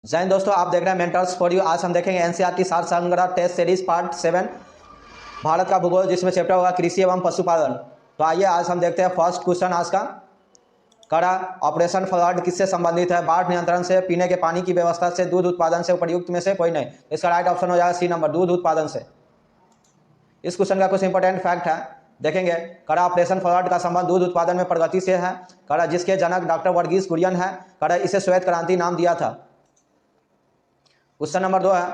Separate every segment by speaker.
Speaker 1: जय हिंद दोस्तों, आप देख रहे हैं मेंटर्स फॉर यू। आज हम देखेंगे एनसीईआरटी सार संग्रह टेस्ट सीरीज पार्ट 7 भारत का भूगोल, जिसमें चैप्टर होगा कृषि एवं पशुपालन। तो आइए आज हम देखते हैं फर्स्ट क्वेश्चन आज का। कड़ा ऑपरेशन फ्लड किससे संबंधित है? बाढ़ नियंत्रण से, पीने के पानी की व्यवस्था से, दूध उत्पादन से, उपर्युक्त में से कोई नहीं। इसका राइट ऑप्शन हो जाएगा सी नंबर, दूध उत्पादन से। इस क्वेश्चन का कुछ इंपॉर्टेंट फैक्ट है, देखेंगे। कड़ा ऑपरेशन फ्लड का संबंध दूध उत्पादन में प्रगति से है। कड़ा जिसके जनक डॉक्टर वर्गीस कुरियन है। कड़ा इसे श्वेत क्रांति नाम दिया था। क्वेश्चन नंबर 2 है,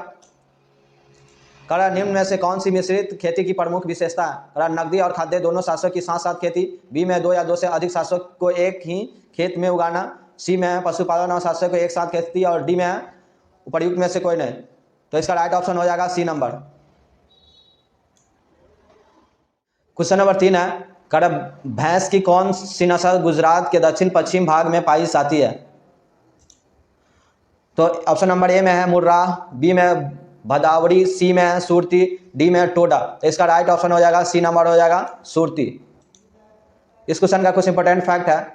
Speaker 1: कड़ा निम्न में से कौन सी मिश्रित खेती की प्रमुख विशेषता है? कड़ा नकदी और खाद्य दोनों शासक की साथ साथ खेती। बी में 2 या 2 से अधिक शासक को एक ही खेत में उगाना। सी में है पशुपालन और शासक को एक साथ खेती। और डी में है उपर्युक्त में से कोई नहीं। तो इसका राइट ऑप्शन हो जाएगा सी नंबर। क्वेश्चन नंबर 3 है, कड़ा भैंस की कौन सी नस्ल गुजरात के दक्षिण पश्चिम भाग में पाई जाती है? तो ऑप्शन नंबर ए में है मुर्रा, बी में भदावरी, सी में है सुरती, डी में टोडा। तो इसका राइट ऑप्शन हो जाएगा सी नंबर, हो जाएगा सुरती। इस क्वेश्चन का कुछ इंपॉर्टेंट फैक्ट है,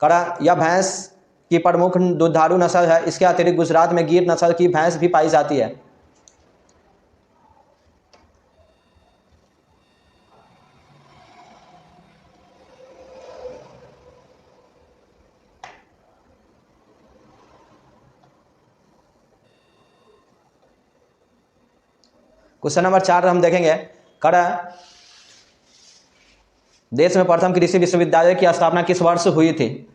Speaker 1: कड़ा यह भैंस की प्रमुख दुधारू नस्ल है। इसके अतिरिक्त गुजरात में गिर नस्ल की भैंस भी पाई जाती है। क्वेश्चन नंबर 4 हम देखेंगे, कड़ा देश में प्रथम कृषि विश्वविद्यालय की स्थापना किस वर्ष हुई थी?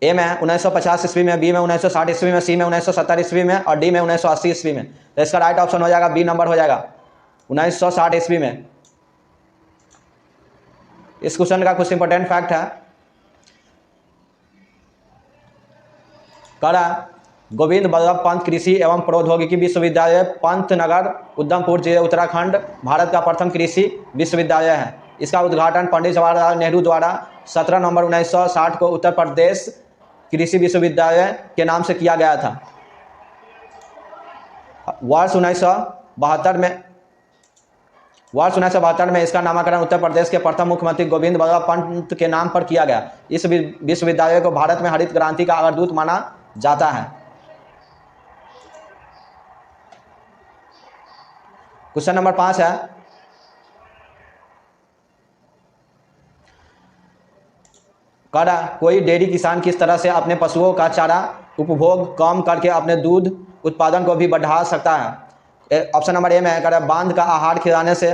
Speaker 1: ए में 1950 ईस्वी में, बी में 1960 ईस्वी में, सी में 1970 ईस्वी में और डी में 1980 ईस्वी में। तो इसका राइट ऑप्शन हो जाएगा बी नंबर, हो जाएगा 1960 ईस्वी में। इस क्वेश्चन का कुछ इंपॉर्टेंट फैक्ट है, कड़ा गोविंद बल्लभ पंत कृषि एवं प्रौद्योगिकी विश्वविद्यालय पंतनगर उधमपुर जिले उत्तराखंड भारत का प्रथम कृषि विश्वविद्यालय है। इसका उद्घाटन पंडित जवाहरलाल नेहरू द्वारा 17 नवंबर 1960 को उत्तर प्रदेश कृषि विश्वविद्यालय के नाम से किया गया था। वर्ष 1972 में इसका नामकरण उत्तर प्रदेश के प्रथम मुख्यमंत्री गोविंद बल्लभ पंत के नाम पर किया गया। इस विश्वविद्यालय को भारत में हरित क्रांति का अग्रदूत माना जाता है। क्वेश्चन नंबर 5 है, कड़ा कोई डेयरी किसान किस तरह से अपने पशुओं का चारा उपभोग कम करके अपने दूध उत्पादन को भी बढ़ा सकता है? ऑप्शन नंबर ए में है, कड़ा बांध का आहार खिलाने से,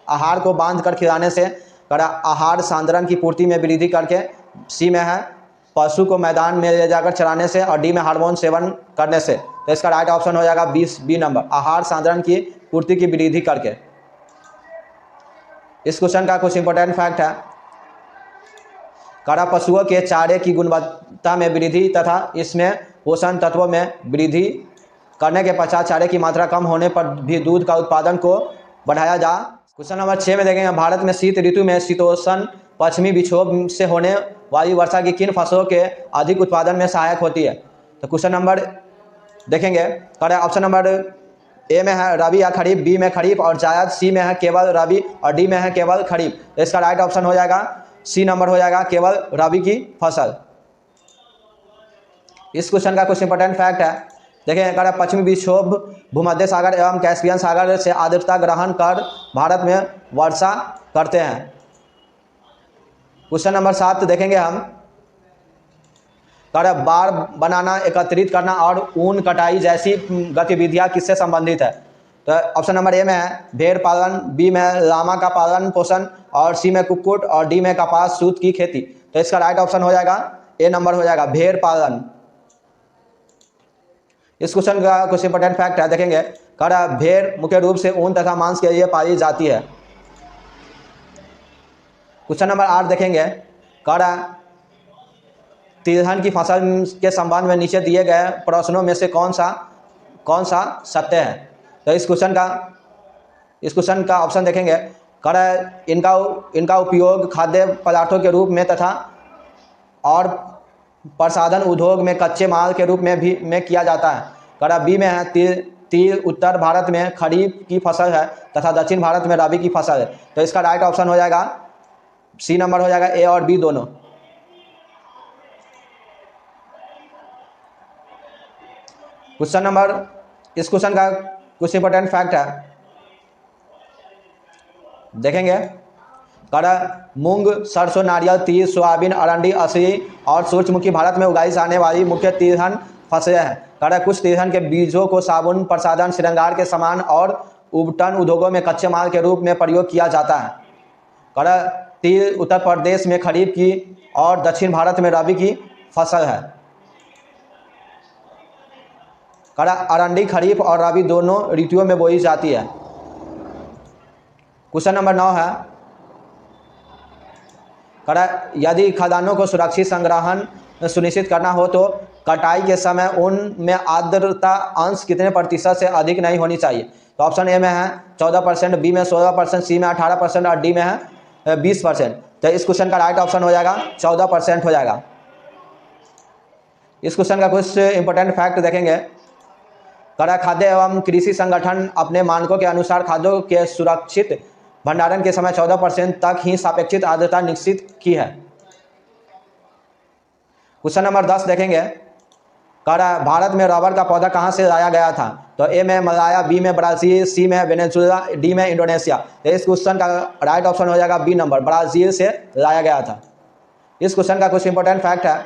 Speaker 1: आहार को बांध कर खिलाने से, कड़ा आहार सांद्रण की पूर्ति में वृद्धि करके, सी में है पशु को मैदान में ले जाकर चराने से और डी में हार्मोन सेवन करने से। तो इसका राइट ऑप्शन हो जाएगा बी नंबर, आहार सांद्रण की पूर्ति की वृद्धि करके। इस क्वेश्चन का कुछ इंपॉर्टेंट फैक्ट है, कड़ा पशुओं के चारे की गुणवत्ता में वृद्धि तथा इसमें पोषण तत्वों में वृद्धि करने के पश्चात चारे की मात्रा कम होने पर भी दूध का उत्पादन को बढ़ाया जा। क्वेश्चन नंबर 6 में देखेंगे, भारत में शीत ऋतु में शीतोष्ण पश्चिमी विक्षोभ से होने वाली वर्षा की किन फसलों के अधिक उत्पादन में सहायक होती है? तो क्वेश्चन नंबर देखेंगे, कड़ा ऑप्शन नंबर ए में है रबी या खरीफ, बी में खरीफ और जायद, सी में है केवल रबी और डी में है केवल खरीफ। तो इसका राइट ऑप्शन हो जाएगा सी नंबर, हो जाएगा केवल रबी की फसल। इस क्वेश्चन का कुछ इंपॉर्टेंट फैक्ट है, देखें। कड़ा पश्चिमी विक्षोभ भूमध्य सागर एवं कैस्पियन सागर से आर्द्रता ग्रहण कर भारत में वर्षा करते हैं। क्वेश्चन नंबर 7 देखेंगे हम, कड़ा बाड़ बनाना, एकत्रित करना और ऊन कटाई जैसी गतिविधियां किससे संबंधित है? तो ऑप्शन नंबर ए में है भेड़ पालन, बी में लामा का पालन पोषण और सी में कुक्कुट और डी में कपास सूत की खेती। तो इसका राइट ऑप्शन हो जाएगा ए नंबर, हो जाएगा भेड़ पालन। इस क्वेश्चन का कुछ इंपॉर्टेंट फैक्ट है, देखेंगे। कड़ा भेड़ मुख्य रूप से ऊन तथा मांस के लिए पाली जाती है। क्वेश्चन नंबर 8 देखेंगे, कड़ा तिलहन की फसल के संबंध में नीचे दिए गए प्रश्नों में से कौन सा सत्य है? तो इस क्वेश्चन का ऑप्शन देखेंगे, कड़ा इनका उपयोग खाद्य पदार्थों के रूप में तथा और प्रसाधन उद्योग में कच्चे माल के रूप में भी किया जाता है। कड़ा बी में है तिल उत्तर भारत में खरीफ की फसल है तथा दक्षिण भारत में रबी की फसल है। तो इसका राइट ऑप्शन हो जाएगा सी नंबर, हो जाएगा ए और बी दोनों। क्वेश्चन नंबर, इस क्वेश्चन का कुछ इंपॉर्टेंट फैक्ट है, देखेंगे। कड़ा मूंग, सरसों, नारियल, तिल, सोयाबीन, अरंडी, असली और सूरजमुखी भारत में उगाई जाने वाली मुख्य तिलहन फसलें हैं। कड़ा कुछ तिलहन के बीजों को साबुन, प्रसाधन, श्रृंगार के सामान और उपटन उद्योगों में कच्चे माल के रूप में प्रयोग किया जाता है। कड़ा तिल उत्तर प्रदेश में खरीफ की और दक्षिण भारत में रबी की फसल है। कड़ा अरंडी खरीफ और रबी दोनों ऋतुओं में बोई जाती है। क्वेश्चन नंबर 9 है, कड़ा यदि खदानों को सुरक्षित संग्रहण सुनिश्चित करना हो तो कटाई के समय उनमें आर्द्रता अंश कितने प्रतिशत से अधिक नहीं होनी चाहिए। तो ऑप्शन ए में है 14%, बी में 16%, सी में 18% और डी में है 20%। तो इस क्वेश्चन का राइट ऑप्शन हो जाएगा 14% हो जाएगा। इस क्वेश्चन का कुछ इंपॉर्टेंट फैक्ट देखेंगे। कड़ा खाद्य एवं कृषि संगठन अपने मानकों के अनुसार खाद्यों के सुरक्षित भंडारण के समय 14% तक ही सापेक्षिक आर्द्रता निश्चित की है। क्वेश्चन नंबर 10 देखेंगे। कड़ा भारत में रबर का पौधा कहां से लाया गया था। तो ए में मलाया, बी में ब्राजील, सी में वेनेजुएला, डी में इंडोनेशिया। तो इस क्वेश्चन का राइट ऑप्शन हो जाएगा बी नंबर, ब्राजील से लाया गया था। इस क्वेश्चन का कुछ इंपॉर्टेंट फैक्ट है।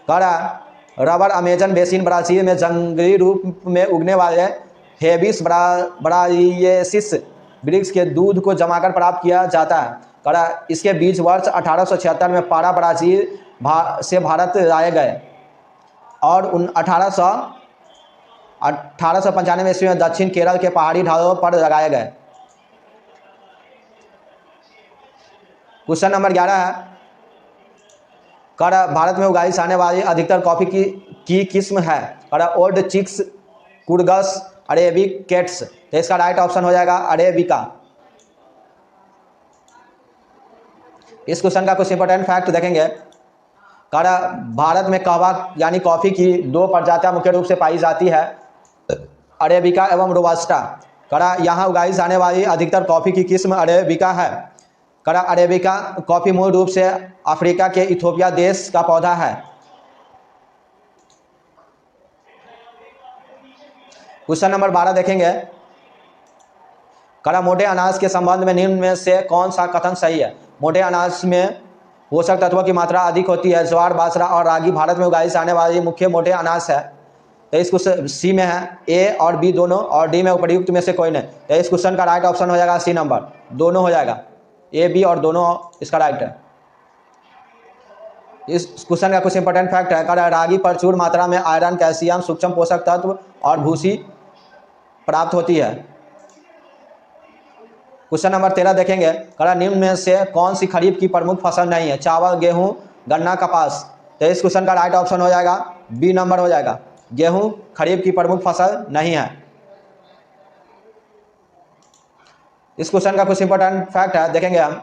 Speaker 1: कड़ा रबर अमेजन बेसिन ब्राजील में जंगली रूप में उगने वाले हेबिस ब्रासिलिएसिस वृक्ष के दूध को जमाकर प्राप्त किया जाता है। कड़ा इसके बीज वर्ष 1876 में पारा ब्राजील से भारत लाए गए और 1895 ईस्वी में दक्षिण केरल के पहाड़ी ढालों पर लगाए गए। क्वेश्चन नंबर 11 है। कड़ा भारत में उगाई जाने वाली अधिकतर कॉफी की किस्म है। कड़ा ओल्ड चिक्स, कुर्गस, अरेबिक कैट्स। तो इसका राइट ऑप्शन हो जाएगा अरेबिका। इस क्वेश्चन का कुछ इंपॉर्टेंट फैक्ट देखेंगे। कड़ा भारत में कहवा यानी कॉफी की 2 प्रजातियां मुख्य रूप से पाई जाती है, अरेबिका एवं रोबास्टा। कड़ा यहाँ उगाई जाने वाली अधिकतर कॉफी की किस्म अरेबिका है। कड़ा अरेबिका कॉफी मूल रूप से अफ्रीका के इथियोपिया देश का पौधा है। क्वेश्चन नंबर 12 देखेंगे। कड़ा मोटे अनाज के संबंध में निम्न में से कौन सा कथन सही है। मोटे अनाज में पोषक तत्वों की मात्रा अधिक होती है। ज्वार, बाजरा और रागी भारत में उगाई जाने वाली मुख्य मोटे अनाज है। तो इस क्वेश्चन सी में है ए और बी दोनों, और डी में उपर्युक्त में से कोई नहीं। तो इस क्वेश्चन का राइट ऑप्शन हो जाएगा सी नंबर, दोनों हो जाएगा, ए बी और दोनों इसका राइट है। इस क्वेश्चन का कुछ इंपॉर्टेंट फैक्ट है। कड़ा रागी प्रचुर मात्रा में आयरन, कैल्शियम, सूक्ष्म पोषक तत्व और भूसी प्राप्त होती है। क्वेश्चन नंबर 13 देखेंगे। कड़ा निम्न में से कौन सी खरीफ की प्रमुख फसल नहीं है। चावल, गेहूं, गन्ना, कपास। तो इस क्वेश्चन का राइट ऑप्शन हो जाएगा बी नंबर हो जाएगा, गेहूं खरीफ की प्रमुख फसल नहीं है। इस क्वेश्चन का कुछ इंपॉर्टेंट फैक्ट है, देखेंगे हम।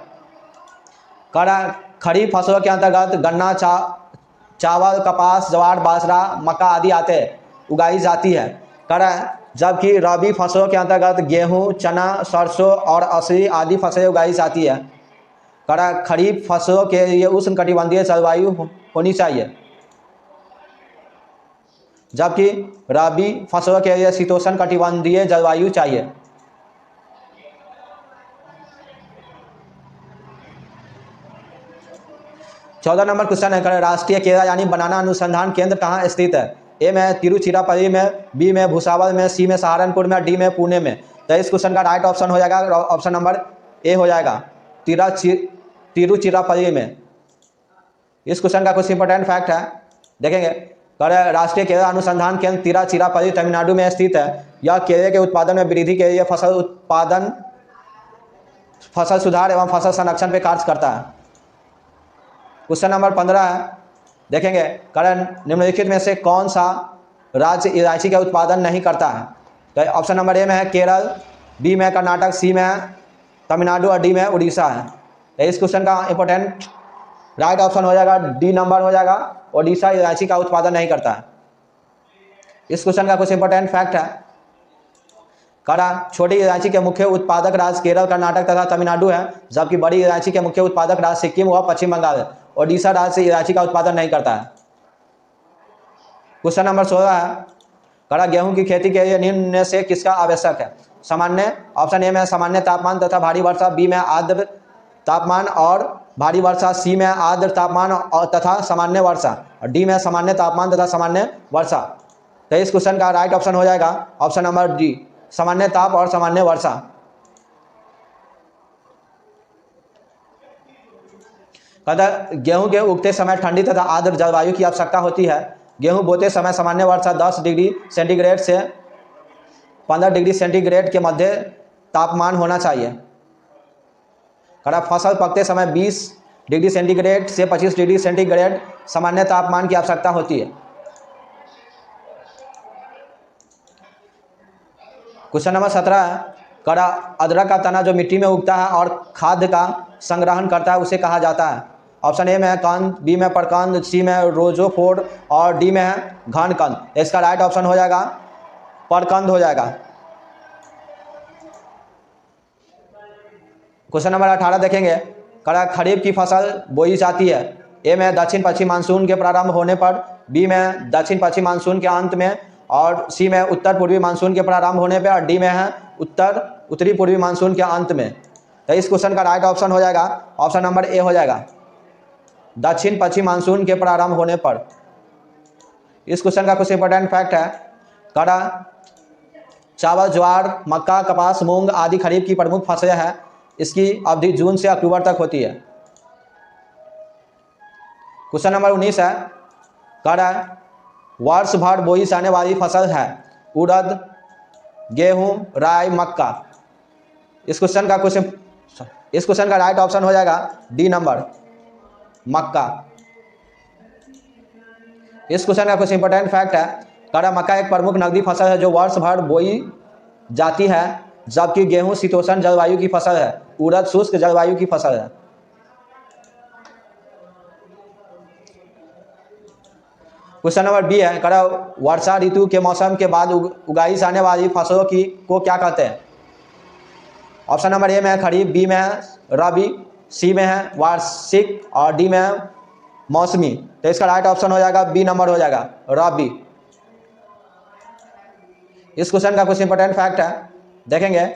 Speaker 1: कड़ा खरीफ फसलों के अंतर्गत गन्ना, चावल, कपास, ज्वार, बाजरा, मक्का आदि आते उगाई जाती है। कड़ा जबकि रबी फसलों के अंतर्गत गेहूं, चना, सरसों और असली आदि फसलें उगाई जाती है। कड़ा खरीफ फसलों के लिए उष्णकटिबंधीय जलवायु होनी चाहिए, जबकि रबी फसलों के लिए शीतोष्ण कटिबंधीय जलवायु चाहिए। चौदह नंबर क्वेश्चन है। राष्ट्रीय केला यानी बनाना अनुसंधान केंद्र कहाँ स्थित है। ए में तिरुचिरापल्ली में, बी में भुसावल में, सी में सहारनपुर में, डी में पुणे में। तो इस क्वेश्चन का राइट ऑप्शन हो जाएगा ऑप्शन नंबर ए हो जाएगा, तिरुचिरापल्ली में। इस क्वेश्चन का कुछ इंपॉर्टेंट फैक्ट है, देखेंगे। राष्ट्रीय केला अनुसंधान केंद्र तिरुचिरापल्ली तमिलनाडु में स्थित है। यह केले के उत्पादन में वृद्धि के लिए फसल उत्पादन, फसल सुधार एवं फसल संरक्षण पर कार्य करता है। क्वेश्चन नंबर 15 है, देखेंगे। कारण निम्नलिखित में से कौन सा राज्य इलायची का उत्पादन नहीं करता है। तो ऑप्शन नंबर ए में है केरल, बी में कर्नाटक, सी में तमिलनाडु और डी में उड़ीसा है। तो इस क्वेश्चन का इंपॉर्टेंट राइट ऑप्शन हो जाएगा डी नंबर हो जाएगा, उड़ीसा इलायची का उत्पादन नहीं करता है। इस क्वेश्चन का कुछ इंपॉर्टेंट फैक्ट है। कड़ा छोटी इलायची के मुख्य उत्पादक राज्य केरल, कर्नाटक तथा तमिलनाडु है, जबकि बड़ी इलायची के मुख्य उत्पादक राज्य सिक्किम व पश्चिम बंगाल है। ओडिशा राज्य से इलायची का उत्पादन नहीं करता है। क्वेश्चन नंबर 16 है। कड़ा गेहूं की खेती के लिए निम्न में से किसका आवश्यक है? सामान्य, ऑप्शन ए में सामान्य तापमान तथा भारी वर्षा, बी में आर्द्र तापमान और भारी वर्षा, सी में आर्द्र तापमान और तथा सामान्य वर्षा, और डी में सामान्य तापमान तथा सामान्य वर्षा। तो इस क्वेश्चन का राइट ऑप्शन हो जाएगा ऑप्शन नंबर डी, सामान्य ताप और सामान्य वर्षा। कहता गेहूं के उगते समय ठंडी तथा आर्द्र जलवायु की आवश्यकता होती है। गेहूं बोते समय सामान्य वर्षा 10 डिग्री सेंटीग्रेड से 15 डिग्री सेंटीग्रेड के मध्य तापमान होना चाहिए। कड़ा फसल पकते समय 20 डिग्री सेंटीग्रेड से 25 डिग्री सेंटीग्रेड सामान्य तापमान की आवश्यकता होती है। क्वेश्चन नंबर 17 है, कड़ा अदरक का तना जो मिट्टी में उगता है और खाद्य का संग्रहण करता है उसे कहा जाता है। ऑप्शन ए में है कंद, बी में प्रकंद, सी में रोजोफोर और डी में है घन कंद। इसका राइट ऑप्शन हो जाएगा प्रकंद हो जाएगा। क्वेश्चन नंबर 18 देखेंगे, कड़ा खरीफ की फसल बोई जाती है। ए में दक्षिण पश्चिम मानसून के प्रारंभ होने पर, बी में दक्षिण पश्चिम मानसून के अंत में और सी में उत्तर पूर्वी मानसून के प्रारंभ होने पर और डी में है उत्तरी पूर्वी मानसून के अंत में। तो इस क्वेश्चन का राइट ऑप्शन हो जाएगा ऑप्शन नंबर ए हो जाएगा, दक्षिण पश्चिम मानसून के प्रारंभ होने पर। इस क्वेश्चन का कुछ इंपॉर्टेंट फैक्ट है, कड़ा चावल, ज्वार, मक्का, कपास, मूंग आदि खरीफ की प्रमुख फसलें हैं। इसकी अवधि जून से अक्टूबर तक होती है। क्वेश्चन नंबर 19 है, कड़ा वर्ष भर बोई जाने वाली फसल है। उड़द, गेहूं, राई, मक्का। इस क्वेश्चन का राइट ऑप्शन हो जाएगा डी नंबर, मक्का। इस क्वेश्चन का कुछ इंपॉर्टेंट फैक्ट है, कड़ा मक्का एक प्रमुख नकदी फसल है जो वर्ष भर बोई जाती है, जबकि गेहूं शीतोष्ण जलवायु की फसल है, उड़द शुष्क जलवायु की फसल है। क्वेश्चन नंबर बी है, कड़ा वर्षा ऋतु के मौसम के बाद उगाई जाने वाली फसलों को क्या कहते हैं? ऑप्शन नंबर ए में है खरीफ, बी में है रबी, सी में है वार्षिक और डी में है मौसमी। तो इसका राइट ऑप्शन हो जाएगा बी नंबर हो जाएगा, रबी। इस क्वेश्चन का कुछ इंपॉर्टेंट फैक्ट है, देखेंगे।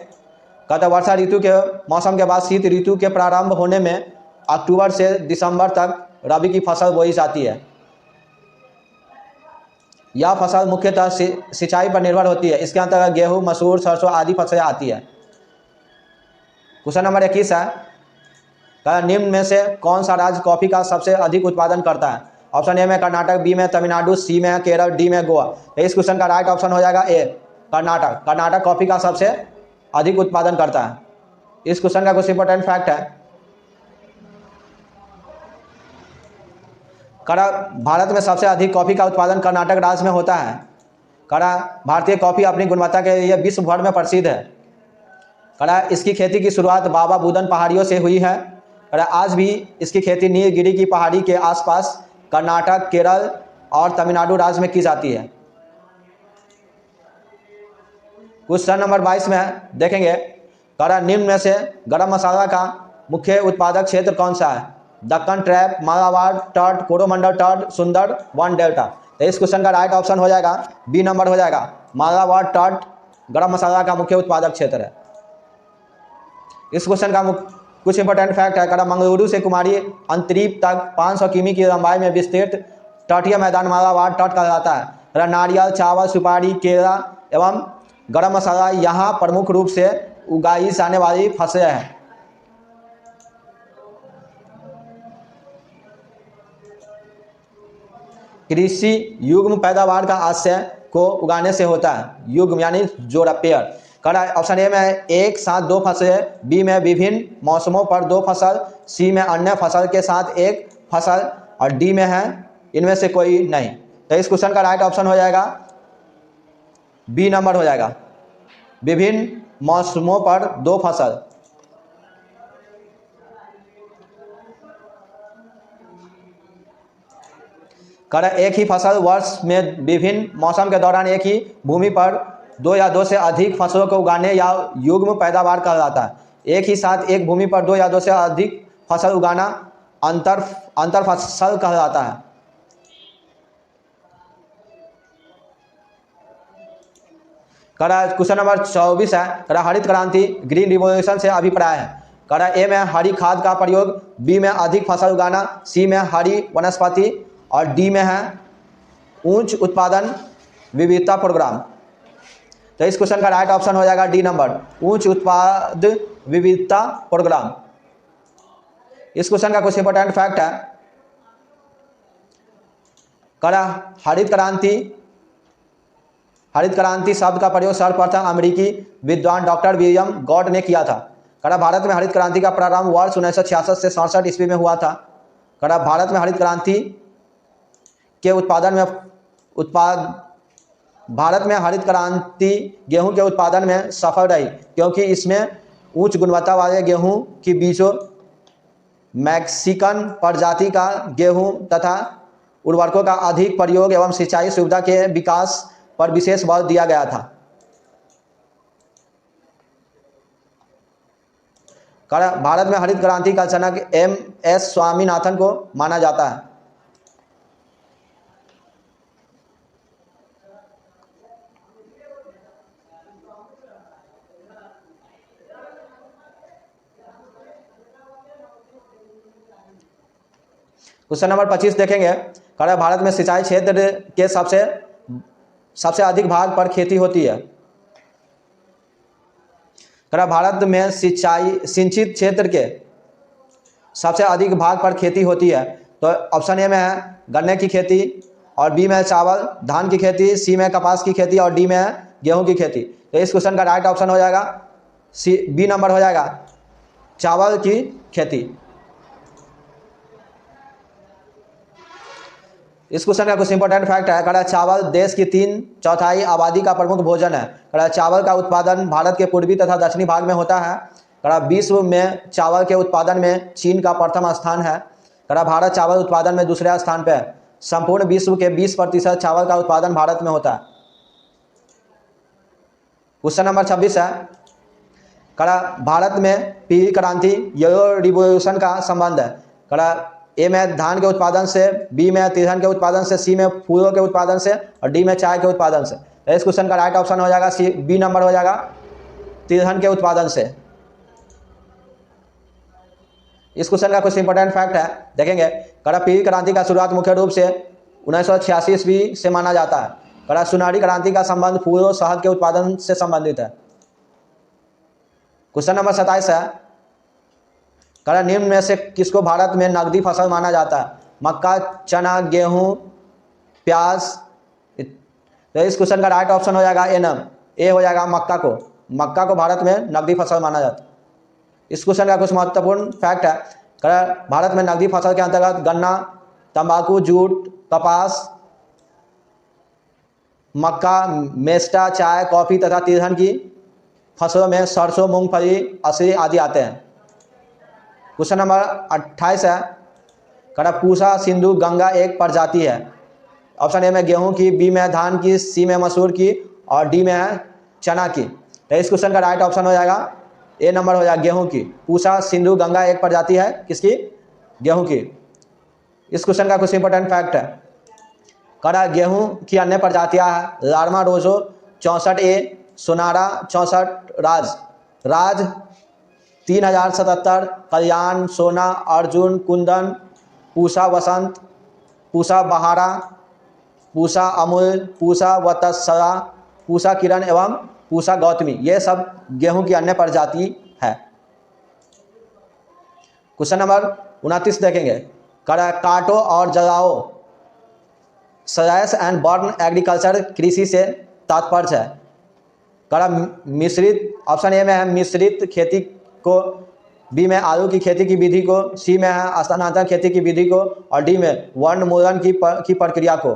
Speaker 1: कहता वर्षा ऋतु के मौसम के बाद शीत ऋतु के प्रारंभ होने में अक्टूबर से दिसंबर तक रबी की फसल बोई जाती है। यह फसल मुख्यतः सिंचाई पर निर्भर होती है। इसके अंतर्गत गेहूं, मसूर, सरसों आदि फसलें आती है। क्वेश्चन नंबर 21 है, निम्न में से कौन सा राज्य कॉफी का सबसे अधिक उत्पादन करता है? ऑप्शन ए में कर्नाटक, बी में तमिलनाडु, सी में केरल, डी में गोवा। तो इस क्वेश्चन का राइट ऑप्शन हो जाएगा ए, कर्नाटक। कर्नाटक कॉफी का सबसे अधिक उत्पादन करता है। इस क्वेश्चन का कुछ इंपॉर्टेंट फैक्ट है, कड़ा भारत में सबसे अधिक कॉफी का उत्पादन कर्नाटक राज्य में होता है। कड़ा भारतीय कॉफी अपनी गुणवत्ता के लिए विश्व भर में प्रसिद्ध है। कड़ा इसकी खेती की शुरुआत बाबा बुदन पहाड़ियों से हुई है। कड़ा आज भी इसकी खेती नीलगिरी की पहाड़ी के आसपास कर्नाटक, केरल और तमिलनाडु राज्य में की जाती है। क्वेश्चन नंबर 22 में देखेंगे, कड़ा निम्न में से गरम मसाला का मुख्य उत्पादक क्षेत्र कौन सा है? दक्कन ट्रैप, मालाबार तट, कोरोमंडल तट, सुंदर वन डेल्टा। तो इस क्वेश्चन का राइट ऑप्शन हो जाएगा बी नंबर हो जाएगा, मालाबार तट गरम मसाला का मुख्य उत्पादक क्षेत्र है। इस क्वेश्चन का कुछ इंपॉर्टेंट फैक्ट है, कड़ा मंगलुरु से कुमारी अंतरीप तक 500 किमी की लंबाई में विस्तृत तटीय मैदान मालाबार तट कहलाता है। नारियल, चावल, सुपारी, केला एवं गरम मसाला यहाँ प्रमुख रूप से उगाई जाने वाली फसलें हैं। कृषि युग्म पैदावार का आशय को उगाने से होता है। युग्म यानी जोड़ा, पेयर। कड़ा ऑप्शन ए में एक साथ दो फसलें, बी में विभिन्न मौसमों पर दो फसल, सी में अन्य फसल के साथ एक फसल और डी में है इनमें से कोई नहीं। तो इस क्वेश्चन का राइट ऑप्शन हो जाएगा बी नंबर हो जाएगा, विभिन्न मौसमों पर दो फसल। कड़ा एक ही फसल वर्ष में विभिन्न मौसम के दौरान एक ही भूमि पर दो या दो से अधिक फसलों को उगाने या युग्म पैदावार कहलाता है। एक ही साथ एक भूमि पर दो या दो से अधिक फसल उगाना अंतर फसल कहलाता है। करा क्वेश्चन नंबर 24 है, करा हरित क्रांति ग्रीन रिवॉल्यूशन से अभिप्राय है। करा ए में हरी खाद का प्रयोग, बी में अधिक फसल उगाना, सी में हरी वनस्पति और डी में है उच्च उत्पादन विविधता प्रोग्राम। तो इस क्वेश्चन का राइट ऑप्शन हो जाएगा डी नंबर, उच्च उत्पाद विविधता प्रोग्राम। इस क्वेश्चन का कुछ इंपॉर्टेंट फैक्ट है, करा हरित क्रांति शब्द का प्रयोग सर्वप्रथम अमेरिकी विद्वान डॉक्टर विलियम गॉड ने किया था। करा भारत में हरित क्रांति का प्रारंभ वर्ष 1966 से 67 ईस्वी में हुआ था। करा भारत में हरित क्रांति गेहूं के उत्पादन में सफल रही, क्योंकि इसमें उच्च गुणवत्ता वाले गेहूं की बीजों, मैक्सिकन प्रजाति का गेहूं तथा उर्वरकों का अधिक प्रयोग एवं सिंचाई सुविधा के विकास पर विशेष बल दिया गया था। भारत में हरित क्रांति का जनक M.S. स्वामीनाथन को माना जाता है। क्वेश्चन नंबर 25 देखेंगे, भारत में सिंचाई क्षेत्र के सबसे अधिक भाग पर खेती होती है। भारत में सिंचित क्षेत्र के सबसे अधिक भाग पर खेती होती है। तो ऑप्शन ए में है गन्ने की खेती, और बी में चावल धान की खेती, सी में कपास की खेती और डी में है गेहूं की खेती। तो इस क्वेश्चन का राइट ऑप्शन हो जाएगा बी नंबर हो जाएगा, चावल की खेती। इस क्वेश्चन का कुछ इंपॉर्टेंट फैक्ट है, चावल देश की 3/4 आबादी का प्रमुख भोजन है। चावल का उत्पादन भारत के पूर्वी तथा दक्षिणी भाग में होता है। विश्व में चावल के उत्पादन में चीन का प्रथम स्थान है। भारत चावल उत्पादन में दूसरे स्थान पर है। संपूर्ण विश्व के 20% चावल का उत्पादन भारत में होता है। क्वेश्चन नंबर 26 है, भारत में पीली क्रांति येलो रिवॉल्यूशन का संबंध है। ए में धान के उत्पादन से, बी में तिलहन के उत्पादन से, सी में फूलों के उत्पादन से और डी में चाय के उत्पादन से। इस क्वेश्चन का राइट ऑप्शन हो जाएगा सी, बी नंबर हो जाएगा, तिलहन के उत्पादन से। इस क्वेश्चन का कुछ इंपॉर्टेंट फैक्ट है, देखेंगे। पीली क्रांति का शुरुआत मुख्य रूप से 1986 ईस्वी से माना जाता है। सुनहरी क्रांति का संबंध फूलों शहद के उत्पादन से संबंधित है। क्वेश्चन नंबर 27 है, निम्न में से किसको भारत में नकदी फसल माना जाता है? मक्का, चना, गेहूं, प्याज। तो इस क्वेश्चन का राइट ऑप्शन हो जाएगा ए हो जाएगा, मक्का को भारत में नकदी फसल माना जाता है। इस क्वेश्चन का कुछ महत्वपूर्ण फैक्ट है, भारत में नकदी फसल के अंतर्गत गन्ना, तंबाकू, जूट, कपास, मक्का, मेस्टा, चाय, कॉफी तथा तिलहन की फसलों में सरसों, मूंगफली, असली आदि आते हैं। क्वेश्चन नंबर 28 है, पूसा, सिंधु, गंगा एक प्रजाति है। ऑप्शन ए में गेहूं की, बी में धान की, सी में मसूर की और डी में है चना की। तो इस क्वेश्चन का राइट ऑप्शन हो जाएगा ए नंबर हो जाएगा, गेहूं की। पूसा, सिंधु, गंगा एक प्रजाति है किसकी? गेहूं की। इस क्वेश्चन का कुछ इंपॉर्टेंट फैक्ट है, गेहूं की अन्य प्रजातियां है लार्मा रोजो 64A, सोनारा 64, राज 3077, कल्याण, सोना, अर्जुन, कुंदन, पूसा वसंत, पूसा बहारा, पूसा अमूल, पूसा वत्सला, पूसा किरण एवं पूसा गौतमी। ये सब गेहूं की अन्य प्रजाति है। क्वेश्चन नंबर 29 देखेंगे, काटो और जलाओ, स्लैश एंड बर्न एग्रीकल्चर कृषि से तात्पर्य है। मिश्रित, ऑप्शन ए में है मिश्रित खेती को, बी में आलू की खेती की विधि को, सी में है स्थानांतरण खेती की विधि को और डी में वर्णमूलन की प्रक्रिया को।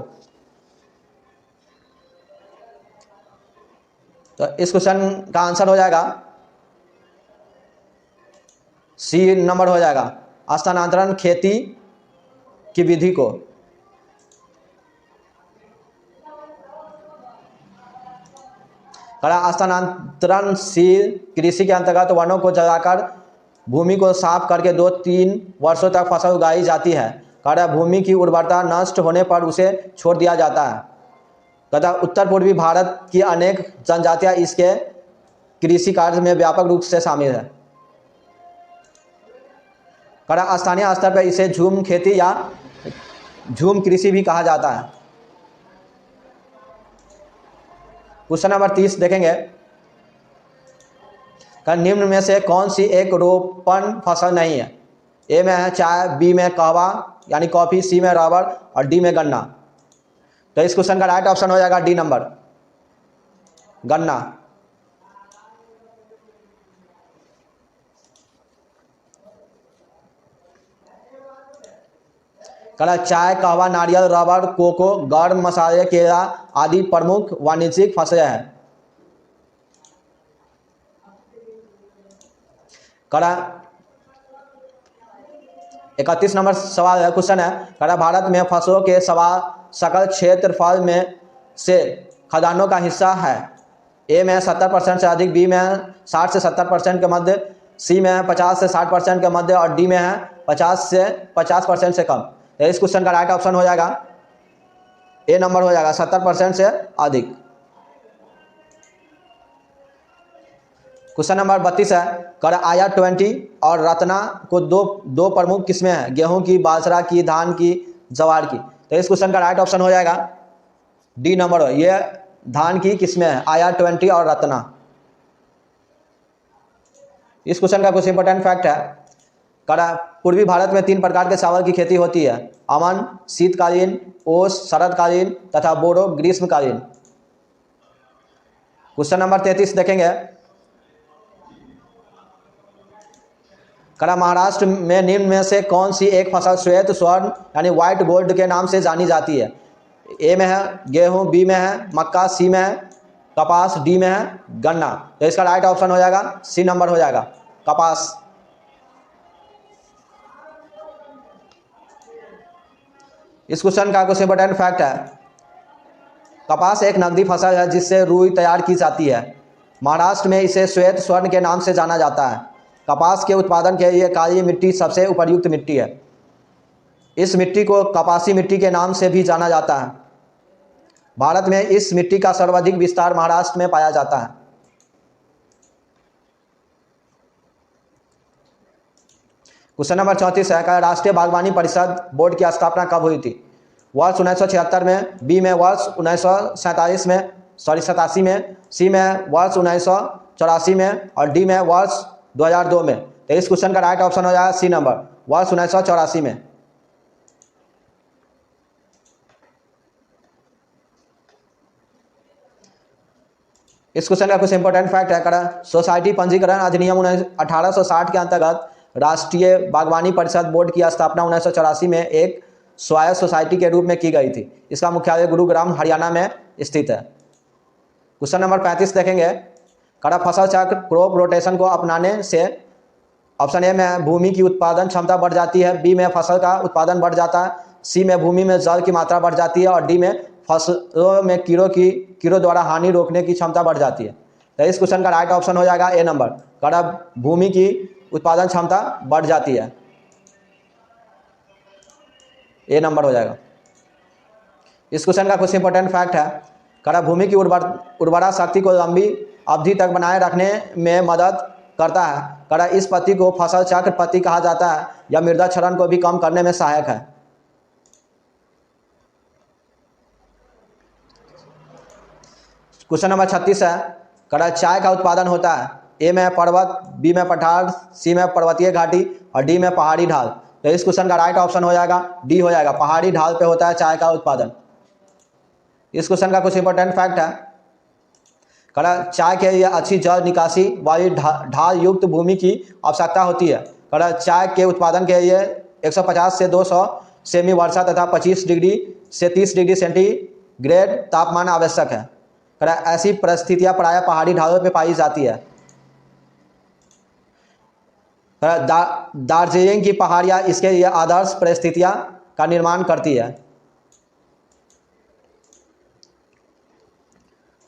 Speaker 1: तो इस क्वेश्चन का आंसर हो जाएगा सी नंबर हो जाएगा, स्थानांतरण खेती की विधि को। स्थानांतरणशील कृषि के अंतर्गत वनों को जलाकर भूमि को साफ करके 2-3 वर्षों तक फसल उगाई जाती है। भूमि की उर्वरता नष्ट होने पर उसे छोड़ दिया जाता है। तथा उत्तर पूर्वी भारत की अनेक जनजातियां इसके कृषि कार्य में व्यापक रूप से शामिल है। स्थानीय स्तर पर इसे झूम खेती या झूम कृषि भी कहा जाता है। क्वेश्चन नंबर 30 देखेंगे, निम्न में से कौन सी एक रोपण फसल नहीं है? ए में है चाय, बी में कहवा यानी कॉफी, सी में रबर और डी में गन्ना। तो इस क्वेश्चन का राइट ऑप्शन हो जाएगा डी नंबर, गन्ना। चाय, कहवा, नारियल, रबर, कोको, गर्म मसाले, केला आदि प्रमुख वाणिज्यिक फसलें हैं। 31 नंबर सवाल है, क्वेश्चन है, भारत में फसलों के सकल क्षेत्रफल में से खदानों का हिस्सा है? ए में 70% से अधिक, बी में 60 से 70% के मध्य, सी में 50 से 60% के मध्य और डी में है 50 से 50% से कम। इस क्वेश्चन का राइट ऑप्शन हो जाएगा ए नंबर हो जाएगा, 70% से अधिक। क्वेश्चन नंबर 32 है, IR-20 और रत्ना को दो प्रमुख किस्में हैं, गेहूं की, बाजरा की, धान की, ज्वार की। तो इस क्वेश्चन का राइट ऑप्शन हो जाएगा डी नंबर हो, ये धान की किस्में हैं, IR-20 और रत्ना। इस क्वेश्चन का कुछ इंपॉर्टेंट फैक्ट है, पूर्वी भारत में 3 प्रकार के चावल की खेती होती है, अमन शीतकालीन, ओस शरदकालीन तथा बोरो ग्रीष्मकालीन। क्वेश्चन नंबर 33 देखेंगे, महाराष्ट्र में निम्न में से कौन सी एक फसल श्वेत स्वर्ण यानी व्हाइट गोल्ड के नाम से जानी जाती है? ए में है गेहूं, बी में है मक्का, सी में है कपास, डी में है गन्ना। तो इसका राइट ऑप्शन हो जाएगा सी नंबर हो जाएगा, कपास। इस क्वेश्चन का कुछ इंपॉर्टेंट फैक्ट है, कपास एक नकदी फसल है जिससे रुई तैयार की जाती है। महाराष्ट्र में इसे श्वेत स्वर्ण के नाम से जाना जाता है। कपास के उत्पादन के लिए काली मिट्टी सबसे उपयुक्त मिट्टी है। इस मिट्टी को कपासी मिट्टी के नाम से भी जाना जाता है। भारत में इस मिट्टी का सर्वाधिक विस्तार महाराष्ट्र में पाया जाता है। क्वेश्चन नंबर 34 है, राष्ट्रीय बागवानी परिषद बोर्ड की स्थापना कब हुई थी? वर्ष 1976 में, बी में वर्ष 1947 में 87 में, सी में वर्ष 1984 में और डी में वर्ष 2002 में। तो इस क्वेश्चन का राइट ऑप्शन हो जाएगा सी नंबर, वर्ष 1984 में। इस क्वेश्चन का कुछ इंपॉर्टेंट फैक्ट है, सोसाइटी पंजीकरण अधिनियम 1860 के अंतर्गत राष्ट्रीय बागवानी परिषद बोर्ड की स्थापना 1984 में एक स्वायत्त सोसाइटी के रूप में की गई थी। इसका मुख्यालय गुरुग्राम हरियाणा में स्थित है। क्वेश्चन नंबर 35 देखेंगे, फसल चक्र क्रॉप रोटेशन को अपनाने से ऑप्शन ए में भूमि की उत्पादन क्षमता बढ़ जाती है, बी में फसल का उत्पादन बढ़ जाता है, सी में भूमि में जल की मात्रा बढ़ जाती है और डी में फसलों में कीड़ों द्वारा हानि रोकने की क्षमता बढ़ जाती है। तो इस क्वेश्चन का राइट ऑप्शन हो जाएगा ए नंबर, भूमि की उत्पादन क्षमता बढ़ जाती है, ए नंबर हो जाएगा। इस क्वेश्चन का कुछ इंपॉर्टेंट फैक्ट है, भूमि की उर्वरा शक्ति को लंबी अवधि तक बनाए रखने में मदद करता है। इस पद्धति को फसल चक्र पद्धति कहा जाता है। यह मृदा क्षरण को भी कम करने में सहायक है। क्वेश्चन नंबर 36 है, चाय का उत्पादन होता है, ए में पर्वत, बी में पठार, सी में पर्वतीय घाटी और डी में पहाड़ी ढाल। तो इस क्वेश्चन का राइट ऑप्शन हो जाएगा डी हो जाएगा, पहाड़ी ढाल पे होता है चाय का उत्पादन। इस क्वेश्चन का कुछ इंपॉर्टेंट फैक्ट है, चाय के लिए अच्छी जल निकासी वाली ढाल युक्त भूमि की आवश्यकता होती है। चाय के उत्पादन के लिए 150 से 200 सेमी वर्षा तथा 25 डिग्री से 30 डिग्री सेंटीग्रेड तापमान आवश्यक है। ऐसी परिस्थितियां प्रायः पहाड़ी ढालों पर पाई जाती है। दार्जिलिंग की पहाड़ियां इसके लिए आदर्श परिस्थितियां का निर्माण करती है।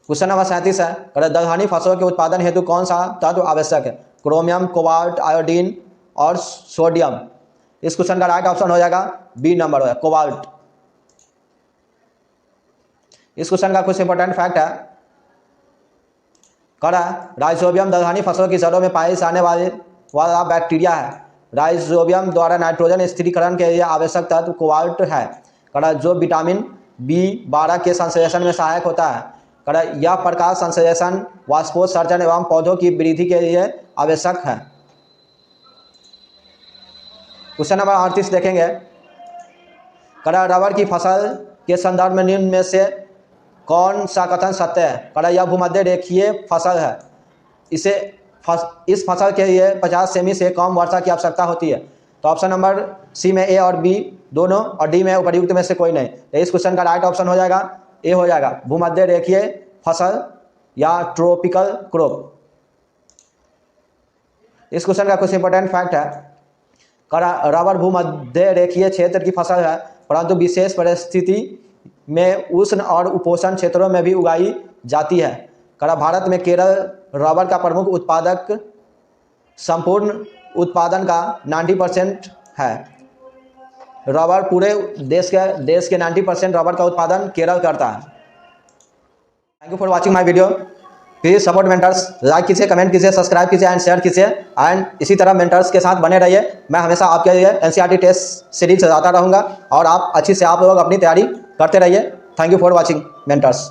Speaker 1: क्वेश्चन नंबर 37 है, दलहनी फसलों के उत्पादन हेतु कौन सा तत्व आवश्यक है? क्रोमियम, कोबाल्ट, आयोडीन और सोडियम। इस क्वेश्चन का राइट ऑप्शन हो जाएगा बी नंबर है, कोबाल्ट। इस क्वेश्चन का कुछ इंपॉर्टेंट फैक्ट है। कड़ा राइजोबियम दलहनी फसलों की जड़ों में पाए जाने वाला बैक्टीरिया है। राइजोबियम द्वारा नाइट्रोजन स्थिरीकरण के लिए आवश्यक तत्व कोबाल्ट है। कड़ा जो विटामिन B12 के संश्लेषण में सहायक होता है। कड़ा यह प्रकाश संश्लेषण वाष्पोत्सर्जन एवं पौधों की वृद्धि के लिए आवश्यक है। क्वेश्चन नंबर 38 देखेंगे। कड़ा रबर की फसल के संदर्भ में निम्न में से कौन सा कथन सत्य है। कड़ा यह भूमध्य रेखीय फसल है। इस फसल के लिए 50 सेमी से कम वर्षा की आवश्यकता होती है। तो ऑप्शन नंबर सी में ए और बी दोनों और डी में उपर्युक्त में से कोई नहीं। तो इस क्वेश्चन का राइट ऑप्शन हो जाएगा ए हो जाएगा, भूमध्य रेखीय फसल या ट्रॉपिकल क्रॉप। इस क्वेश्चन का कुछ इंपॉर्टेंट फैक्ट है। कड़ा रबर भूमध्य रेखीय क्षेत्र की फसल है, परंतु विशेष परिस्थिति में उष्ण और उपोष्ण क्षेत्रों में भी उगाई जाती है। कड़ा भारत में केरल रबर का प्रमुख उत्पादक संपूर्ण उत्पादन का 90% है। रबर पूरे देश के 90% रबर का उत्पादन केरल करता है। Thank you for watching my video. Please support mentors, like कीजिए, कमेंट कीजिए, सब्सक्राइब कीजिए एंड शेयर कीजिए एंड इसी तरह मेंटर्स के साथ बने रहिए। मैं हमेशा आपके लिए NCERT टेस्ट सीरीज चलाता रहूँगा और आप अच्छी से आप लोग अपनी तैयारी करते रहिए। Thank you for watching mentors.